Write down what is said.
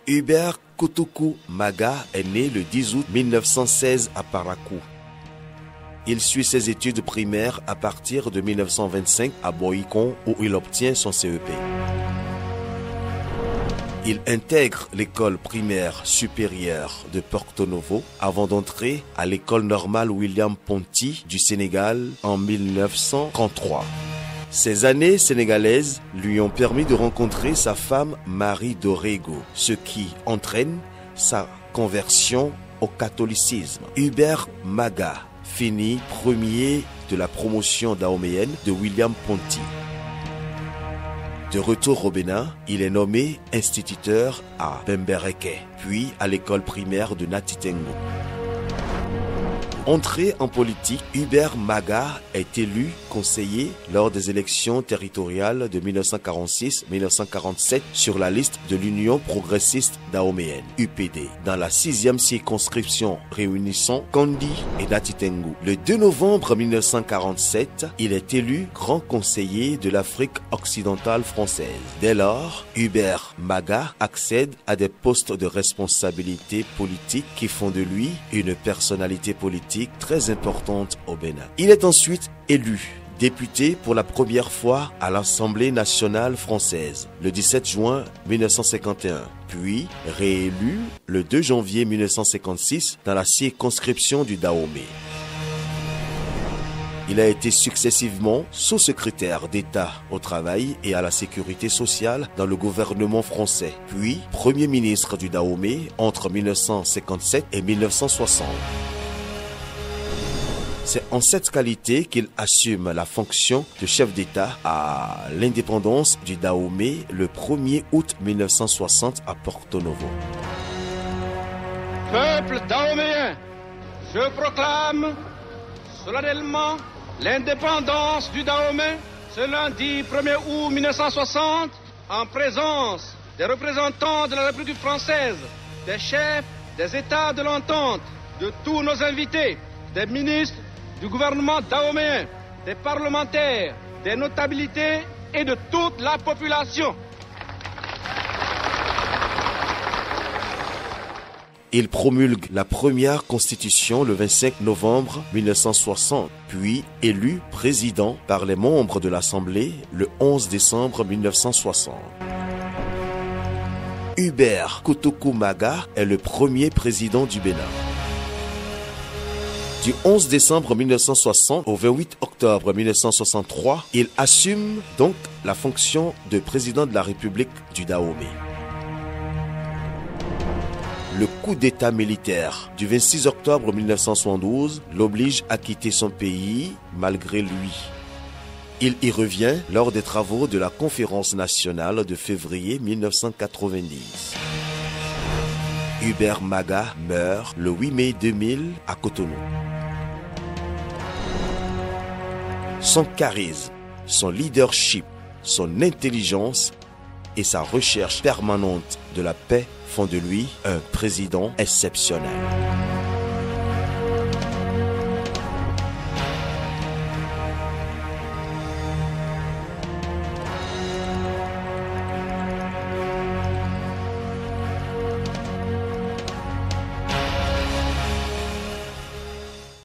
Hubert Koutougou Maga est né le 10 août 1916 à Parakou. Il suit ses études primaires à partir de 1925 à Boycon où il obtient son CEP. Il intègre l'école primaire supérieure de Porto Novo avant d'entrer à l'école normale William Ponty du Sénégal en 1933. Ces années sénégalaises lui ont permis de rencontrer sa femme Marie Dorego, ce qui entraîne sa conversion au catholicisme. Hubert Maga finit premier de la promotion dahoméenne de William Ponty. De retour au Bénin, il est nommé instituteur à Bembereke, puis à l'école primaire de Natitengo. Entré en politique, Hubert Maga est élu conseiller lors des élections territoriales de 1946-1947 sur la liste de l'Union progressiste dahoméenne, UPD, dans la 6e circonscription réunissant Kondi et Natitengo. Le 2 novembre 1947, il est élu grand conseiller de l'Afrique occidentale française. Dès lors, Hubert Maga accède à des postes de responsabilité politique qui font de lui une personnalité politique très importante au Bénin. Il est ensuite élu député pour la première fois à l'Assemblée nationale française le 17 juin 1951, puis réélu le 2 janvier 1956 dans la circonscription du Dahomey. Il a été successivement sous-secrétaire d'État au travail et à la sécurité sociale dans le gouvernement français, puis premier ministre du Dahomey entre 1957 et 1960. C'est en cette qualité qu'il assume la fonction de chef d'État à l'indépendance du Dahomey le 1er août 1960 à Porto Novo. Peuple dahoméen, je proclame solennellement l'indépendance du Dahomey ce lundi 1er août 1960 en présence des représentants de la République française, des chefs des États de l'entente, de tous nos invités, des ministres du gouvernement dahoméen, des parlementaires, des notabilités et de toute la population. Il promulgue la première constitution le 25 novembre 1960, puis élu président par les membres de l'Assemblée le 11 décembre 1960. Hubert Koutougou Maga est le premier président du Bénin. Du 11 décembre 1960 au 28 octobre 1963, il assume donc la fonction de président de la République du Dahomey. Le coup d'État militaire du 26 octobre 1972 l'oblige à quitter son pays malgré lui. Il y revient lors des travaux de la Conférence nationale de février 1990. Hubert Maga meurt le 8 mai 2000 à Cotonou. Son charisme, son leadership, son intelligence et sa recherche permanente de la paix font de lui un président exceptionnel.